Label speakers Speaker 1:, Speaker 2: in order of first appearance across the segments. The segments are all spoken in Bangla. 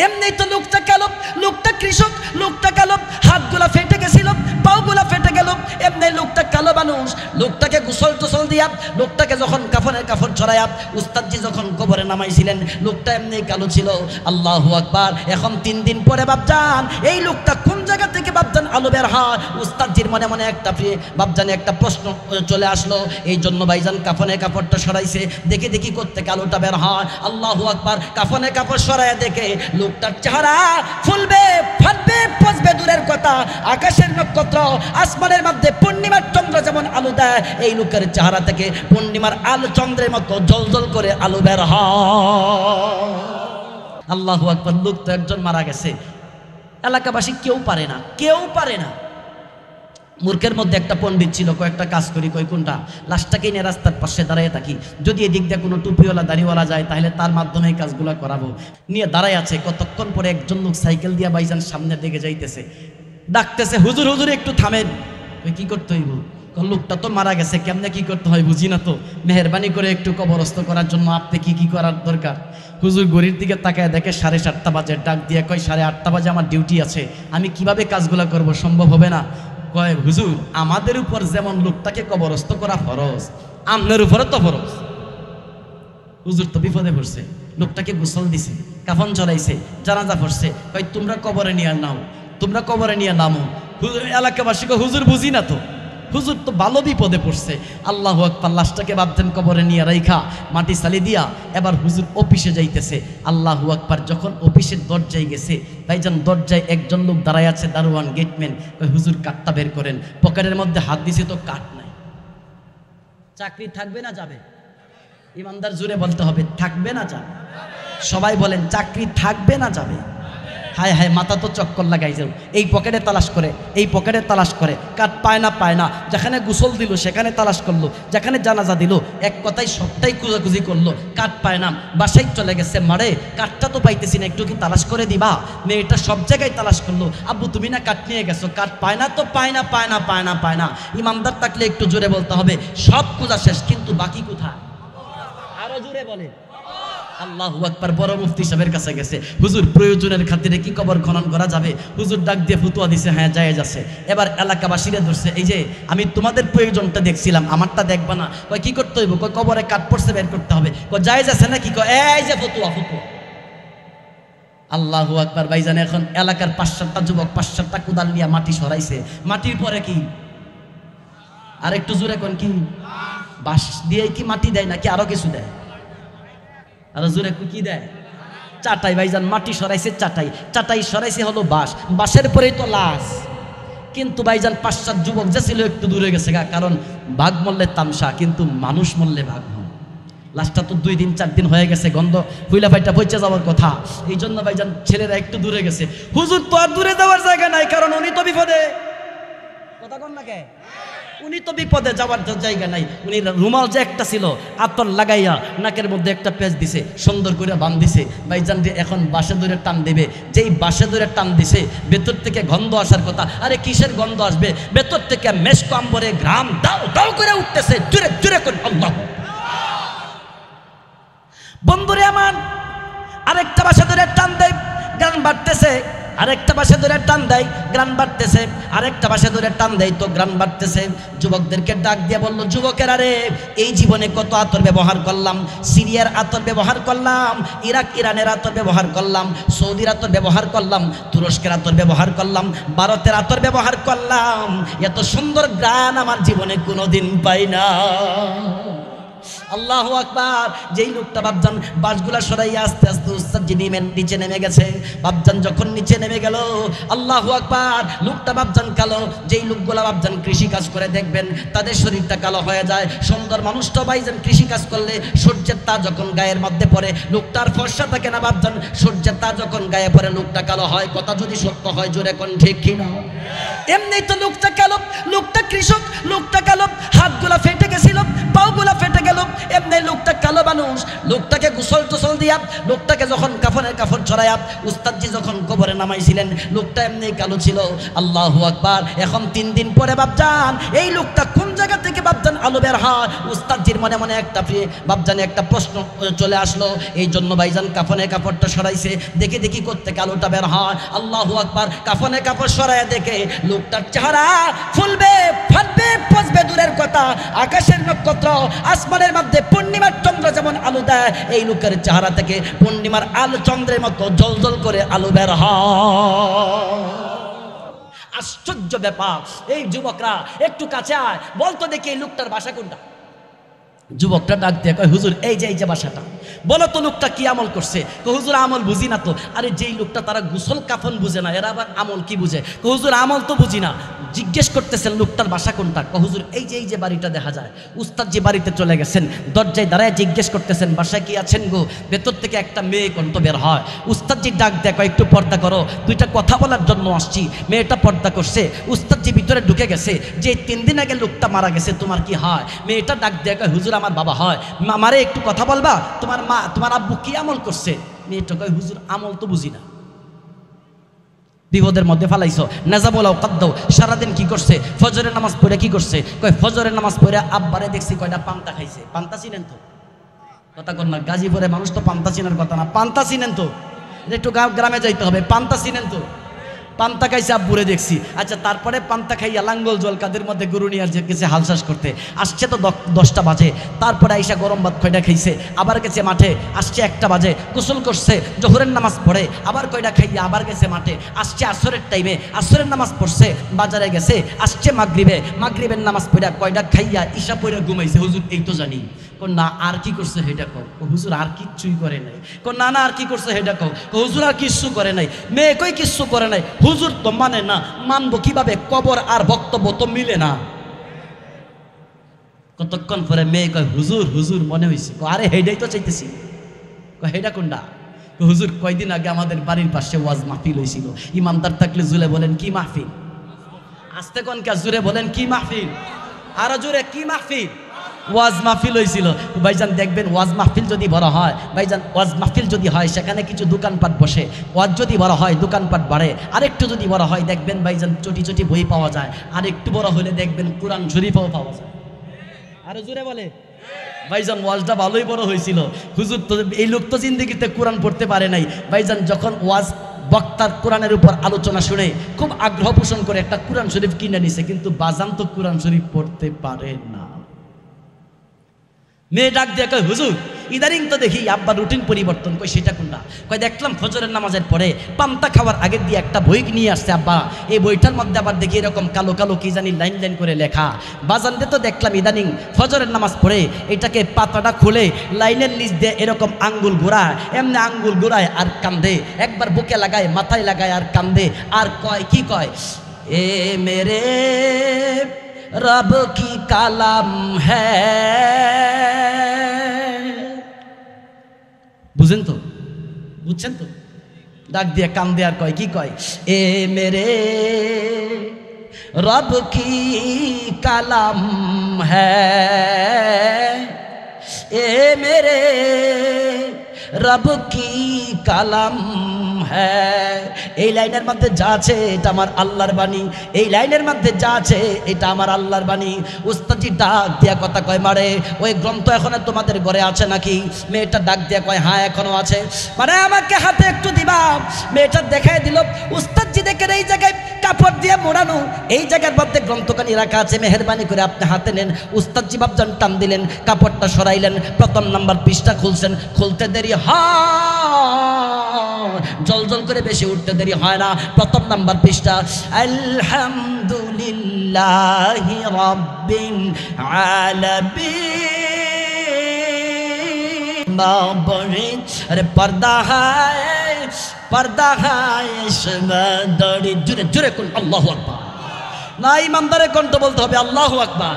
Speaker 1: এমনি তো লোকটা কালো, লোকটা কৃষক, লোকটা কালো, হাতগুলা ফেটে গেছিল, পাগুলা ফেটে গেল, এমনি লোকটা কালো মানুষ। লোকটাকে গোসল টোসল দিয়া, লোকটাকে যখন কাফনের কাপড় ছড়াইয়া উস্তাদজি যখন কবরে নামাইছিলেন, লোকটা এমনি কালো ছিল। আল্লাহু আকবার। এখন 3 দিন পরে বাপজান এই লোকটা কোন জায়গা থেকে বাপজান আলো বের হয়? উস্তাদজির মনে মনে একটা বাপজানে একটা প্রশ্ন চলে আসলো। এই জন্য ভাইজান কাফনের কাপড়টা সরাইছে, দেখে দেখি করতে আলোটা বের হয়। আল্লাহু আকবার। কাফনের কাপড় সরাইয়া দেখে লোকটার চেহারা ফুলবে, ফাটবে, পচবে দূরের কথা, আকাশের নক্ষত্র, আসমানের মধ্যে পূর্ণিমার চন্দ্র যেমন আলো দেয়, এই লোকের চেহারা থেকে পূর্ণিমার আলো চন্দ্রের মতো জলজল করে আলো বের হয়। আল্লাহু আকবার। লোক তো একজন মারা গেছে, এলাকাবাসী কেউ পারে না, কেউ পারে না। মূর্খের মধ্যে একটা পণ্ডিত ছিল, কয়েকটা কাজ করি, কই কোনটা, লাশটাকে নিয়ে রাস্তার পাশে দাঁড়িয়ে থাকি, যদি এদিক দিয়ে কোনো টুপিওয়ালা দাড়িওয়ালা যায় তাহলে তার মাধ্যমে এই কাজগুলো করাবো। নিয়ে দাঁড়ায় আছে, কতক্ষণ পরে একজন লোক সাইকেল দিয়ে ভাইজান সামনের দিকে যাইতেছে, ডাকতেছে, হুজুর হুজুর একটু থামেন। কি করতে হইব? লোকটা তো মারা গেছে, কেমনে কি করতে হয় বুঝি না তো, মেহরবানি করে একটু কবরস্থ করার জন্য আপনি কি কি করার দরকার? হুজুর ঘড়ির দিকে তাকায় দেখে 7:30 বাজে, ডাক দিয়ে কয় 8:30 বাজে আমার ডিউটি আছে, আমি কিভাবে কাজগুলো করব, সম্ভব হবে না। কয় হুজুর আমাদের উপর যেমন লোকটাকে কবরস্থ করা ফরজ, আপনার উপরে তো ফরজ। হুজুর তো বিপদে পড়ছে, লোকটাকে গোসল দিছে, কাফন চড়াইছে, জানাজা পড়ছে, কয় তোমরা কবরে নিয়ে নাও, তোমরা কবরে নিয়ে নামো। এলাকাবাসী কয় হুজুর বুঝি না তো, হুজুর তো ভালো বিপদে পড়ছে। আল্লাহু আকবার। লাশটাকে ভাবতেন কবরে নিয়ে রাইখা মাটি সালি দিয়া এবার হুজুর অফিসে যাইতেছে। আল্লাহু আকবার। যখন অফিসের দরজায় গেছে, ভাইজান দরজায় একজন লোক দাঁড়ায় আছে, দারোয়ান গেটম্যান। হুজুর কাঠটা বের করেন। পকেটের মধ্যে হাত দিছে তো কাঠ নাই। চাকরি থাকবে না যাবে? ইমানদার জুড়ে বলতে হবে, থাকবে না যাবে? সবাই বলেন চাকরি থাকবে না যাবে? হায় হায়, মাথা তো চক্কর লাগাই যাও। এই পকেটে তালাশ করে, এই পকেটে তালাশ করে, কাঠ পায় না, পায় না। যেখানে গোসল দিল সেখানে তালাশ করলো, যেখানে জানাজা দিল এক কথায় সবটাই খুঁজাখুঁজি করলো, কাঠ পায় না। বাসায় চলে গেছে, মারে কাঠটা তো পাইতেছি না, একটু কি তালাশ করে দিবা? মেয়েটা সব জায়গায় তালাশ করলো, আব্বু তুমি না কাঠ নিয়ে গেছো, কাঠ পায় না তো, পায় না, পায় না, পায় না, পায় না। ইমানদার থাকলে একটু জোরে বলতে হবে, সব খোঁজা শেষ, কিন্তু বাকি কোথায়? আরো জোরে বলে। আল্লাহু আকবার। বড় মুফতি সাহেবের কাছে গেছে, হুজুর প্রয়োজনের খাতিরে কি কবর খনন করা যাবে? হুজুর ডাক দিয়ে ফতোয়া দিছে, হ্যাঁ জায়েজ আছে। এবার এলাকাবাসীরা ধরছে, এই যে আমি তোমাদের প্রয়োজনটা দেখছিলাম, আমারটা দেখবা না? কয় কি করতে হইব? কয় কবরে কাঠ পড়ছে, বের করতে হবে। কয় জায়েজ আছে নাকি? কয় এই যে ফতোয়া, ফতোয়া। আল্লাহু আকবার। ভাইজান এখন এলাকার 5-7টা যুবক 5-7টা কোদাল নিয়ে মাটি সরাইছে। মাটির পরে কি? আর একটু জোরে কোন কি? বাঁশ দিয়ে কি মাটি দেয় নাকি আরো কিছু দেয়? আর জোরে কি দেয়? চাটাই। ভাইজান মাটি সরাইছে চাটাই, চাটাই সরাইছে হলো বাঁশ, বাঁশের পরেই তো লাশ। কিন্তু ভাইজান 5-7 যুবক যে ছিল একটু দূরে গেছে গা, কারণ বাঘ মরলে তামসা, কিন্তু মানুষ মরলে বাঘ হয়। লাশটা তো 2 দিন 4 দিন হয়ে গেছে, গন্ধ ফুইলা ফাইটা পচে যাওয়ার কথা। এই জন্য ভাইজান ছেলেরা একটু দূরে গেছে। হুজুর তো আর দূরে যাওয়ার জায়গা নাই, কারণ উনি তো বিপদে। কথা কন না কে? উনি তো বিপদে যাওয়ার জায়গা নাই। উনি রুমাল যে একটা ছিল আতর লাগাইয়া নাকের মধ্যে একটা পেঁচ দিছে, সুন্দর করে বান দিছে। ভাইজান যে এখন বাসে ধরে টান দেবে, যেই বাসে ধরে টান দিছে ভেতর থেকে গন্ধ আসার কথা। আরে কিসের গন্ধ আসবে? ভেতর থেকে মেশক আম্বরে ঘ্রাম দাও দাও করে উঠতেছে, জোরে জোরে করে আল্লাহ। বন্ধুরে আমার, আরেকটা বাসে ধরে টান দেয়, গান বাড়তেছে। আরেকটা বাসে ধরে টান দেয়, গ্রান বাড়তেছে। আরেকটা বাসে ধরে টান দেয় তো গ্রান বাড়তেছে। যুবকদেরকে ডাক দিয়ে বলল, যুবকেরা রে, এই জীবনে কত আতর ব্যবহার করলাম, সিরিয়ার আতর ব্যবহার করলাম, ইরাক ইরানের আতর ব্যবহার করলাম, সৌদির আতর ব্যবহার করলাম, তুরস্কের আতর ব্যবহার করলাম, ভারতের আতর ব্যবহার করলাম, এত সুন্দর গ্রান আমার জীবনে কোনোদিন পাই না। আল্লাহু আকবার। যেই লোকটা বাপজান বাসগুলা সরাইয়া আস্তে আস্তে উস্তাদজি নিচে নেমে গেছে। বাপজান যখন নিচে নেমে গেল, আল্লাহু আকবার, লোকটা বাপজান কালো। যেই লোকগুলা বাপজান কৃষি কাজ করে দেখবেন তাদের শরীরটা কালো হয়ে যায়। সুন্দর মানুষটা ভাইজান কৃষি কাজ করলে সূর্যের তা যখন গায়ের মধ্যে পড়ে লোকটার ফর্সা থাকে না বাপজান, সূর্যের তা যখন গায়ে পড়ে লোকটা কালো হয়। কথা যদি সত্য হয় জোরে কোন ঠিক কিনা? এমনি তো লোকটা কালো, লোকটা কৃষক, লোকটা কালো, হাতগুলা ফেটে গেছিল, পাগুলা ফেটে গেল, এমনি লোকটা কালো মানুষ। লোকটাকে গোসল টোসল দিয়া, লোকটাকে যখন কাফনের কাপড় ছড়াইয়া উস্তাদজি যখন কবরে নামাইছিলেন, লোকটা এমনি কালো ছিল। আল্লাহু আকবার। এখন 3 দিন পরে বাপজান এই লোকটা কোন জায়গা থেকে বাপজান আলো বের হয়? উস্তাদজির মনে মনে একটা বাপজানে একটা প্রশ্ন চলে আসলো। এই জন্য ভাইজান কাফনের কাপড়টা সরাইছে, দেখে দেখি কোত্থেকে আলোটা বের হয়। আল্লাহু আকবার। কাফনের কাপড় সরাইয়া দেখে লোকটার চেহারা ফুলবে, ফাটবে, পচবে দূরের কথা, আকাশের নক্ষত্র, আসমানের মধ্যে পূর্ণিমার চন্দ্র যেমন আলো দেয়, এই লোকের চেহারা থেকে পূর্ণিমার আলো চন্দ্রের মতো জলজল করে আলো বের হয়। আশ্চর্য ব্যাপার। এই যুবকরা একটু কাছে আয়, বলতো দেখি এই লোকটার বাসা কোনটা? যুবকটা ডাক দিয়ে কয়, হুজুর এই যে বাসাটা। বলো তো লোকটা কি আমল করছে? হুজুর আমল বুঝি না তো। আরে যেই লোকটা তারা গোসল কাফন বুঝে না, এরা আবার আমল কি বুঝে? হুজুর আমল তো বুঝি না। জিজ্ঞেস করতেছেন লোকটার বাসা কোনটা? হুজুর এই যে বাড়িটা দেখা যায়। উস্তাদ যে বাড়িতে চলে গেছেন, দরজায় দাঁড়ায় জিজ্ঞেস করতেছেন, বাসায় কি আছেন গো? ভেতর থেকে একটা মেয়ে কণ্ঠ বের হয়। উস্তাদজি ডাক দেয়, কয় একটু পর্দা করো, দুইটা কথা বলার জন্য আসছি। মেয়েটা পর্দা করছে। উস্তাদজি ভিতরে ঢুকে গেছে। যে 3 দিন আগে লোকটা মারা গেছে, তোমার কি হয়? মেয়েটা ডাক দেয়, কয় হুজুর আমার বাবা হয়। আমারে একটু কথা বলবা? তোমার আব্বু কি আমল করছে? মেয়েটা কয়, হুজুর আমল তো বুঝি না। বিপদের মধ্যে ফালাইছো। নাজা বলাও কাদ্দাও, সারাদিন কি করছে? ফজরের নামাজ পড়ে কি করছে? কয় ফজরের নামাজ পড়ে আব্বারে দেখছি কয়টা পান্তা খাইছে। পান্তা চিনেন তো? কথা কন না, গাজীপুরে মানুষ তো পান্তা চিনার কথা না। পান্তা চিনেন তো? একটু গ্রামে যাইতে হবে। পান্তা চিনেন তো? পান্তা খাইছে আব্বুরে দেখছি। আচ্ছা, তারপরে পান্তা খাইয়া লাঙ্গল জল কাদের মধ্যে গরু নিয়ে গেছে হালচাষ করতে। আসছে তো 10টা বাজে। তারপরে আইসা গরম ভাত কয়টা খাইছে, আবার গেছে মাঠে। আসছে 1টা বাজে, গোসল করছে, জোহরের নামাজ পড়ে, আবার কয়টা খাইয়া আবার গেছে মাঠে। আসছে আসরের টাইমে, আসরের নামাজ পড়ছে, বাজারে গেছে। আসছে মাগরিবের নামাজ পড়া কয়টা খাইয়া ঈশা পড়ে ঘুমাইছে। হুজুর এই তো জানি। না আর কি করছে হেটা কও? হুজুর আর কিচ্ছুই করে নাই। না আর কি করছে হেটা কও? হুজুর আর কিচ্ছু করে নাই। মেয়ে কই কিচ্ছু করে নাই। হুজুর তো মানে না, মানবো কিভাবে? কবর আর বক্তব্য তো মিলে না। কতক্ষণ পরে মেয়ে কয়, হুজুর মনে হয়েছে। আরে হেডাই তো চাইতেছি। হেডা কোনটা? হুজুর কয়দিন আগে আমাদের বাড়ির পাশে ওয়াজ মাহফিল হয়েছিল। ইমানদার থাকলে জুড়ে বলেন কি মাহফিল? আস্তে কোন কা জুড়ে বলেন কি মাহফিল? আরো জোরে কি মাহফিল? ওয়াজ মাহফিল হয়েছিল। ভাইজান দেখবেন ওয়াজ মাহফিল যদি বড় হয়, ভাইজান ওয়াজ মাহফিল যদি হয় সেখানে কিছু দোকানপাট বসে। ওয়াজ যদি বড় হয় দোকানপাট বাড়ে। আরেকটু যদি বড় হয় দেখবেন ভাইজান চটি বই পাওয়া যায়। আর একটু বড় হলে দেখবেন কোরআন শরীফও পাওয়া যায়। আরো জোরে বলে। ভাইজান ওয়াজটা ভালোই বড় হয়েছিল। হুজুর তো এই লোক তো জিন্দেগিতে কোরআন পড়তে পারে নাই। ভাইজান যখন ওয়াজ বক্তার কোরআনের উপর আলোচনা শুনে খুব আগ্রহ পোষণ করে একটা কোরআন শরীফ কিনে নিছে, কিন্তু বাজান তো কোরআন শরীফ পড়তে পারে না। মেয়ে ডাক দিয়ে কয়, হুজুর ইদারিং তো দেখি আব্বার রুটিন পরিবর্তন। কই সেটা কোনটা? কয় দেখলাম ফজরের নামাজের পরে পান্তা খাওয়ার আগে দিয়ে একটা বই নিয়ে আসছে আব্বা। এই বইটার মধ্যে আবার দেখি এরকম কালো কালো কি জানি লাইন করে লেখা। বাজানতে তো দেখলাম ইদানিং ফজরের নামাজ পড়ে এটাকে পাতাটা খুলে লাইনের নিচ দিয়ে এরকম আঙ্গুল ঘোরায়, এমনি আঙ্গুল ঘোরায় আর কান্দে, একবার বুকে লাগায়, মাথায় লাগায় আর কান্দে। আর কয় কি কয়? এ মেরে रब की कलम है। বুঝেন তো? বুঝছেন তো? ডাক দিয়ে কান দিয়ে আর কয় কি কয়? এ মেরে रब की कलम है, ए मेरे रब की कलम है। এই লাইনের মধ্যে যা আছে এটা আমার আল্লাহর বাণী। এই লাইনের মধ্যে যা আছে এটা আমার আল্লাহর বাণী। উস্তাদজি ডাক দিয়া কথা কয়, মারে ওই গ্রন্থ এখনো তোমাদের ঘরে আছে নাকি? মেয়েটা ডাক দিয়া কয়, হ্যাঁ এখনো আছে। মানে আমাকে হাতে একটু দিবা। মেয়েটা দেখাই দিল। উস্তাদজি দেখেন এই জায়গায় কাপড় দিয়ে মোড়ানো, এই জায়গার মধ্যে গ্রন্থখানি রাখা আছে, মেহেরবানি করে আপনি হাতে নেন। উস্তাদজি বাপজান টান দিলেন, কাপড়টা সরাইলেন, 1 নম্বর পৃষ্ঠা খুলছেন। খুলতে দেরি হয়, জল করে বেশি উঠতে দেরি হয় না। 1 নম্বর পৃষ্ঠা, আলহামদুলিল্লাহি রাব্বিল আলামিন। अरे पर्दा है दड़ी जुरे जुरे कुल अल्लाहु আকবার। না ইমানদারের কণ্ঠ বলতে হবে আল্লাহু আকবার।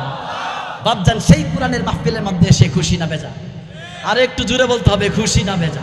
Speaker 1: বাপজান সেই কোরআনের মাহফিলের মধ্যে সে খুশি না বেজা? আর একটু জোরে বলতে হবে খুশি না বেজা?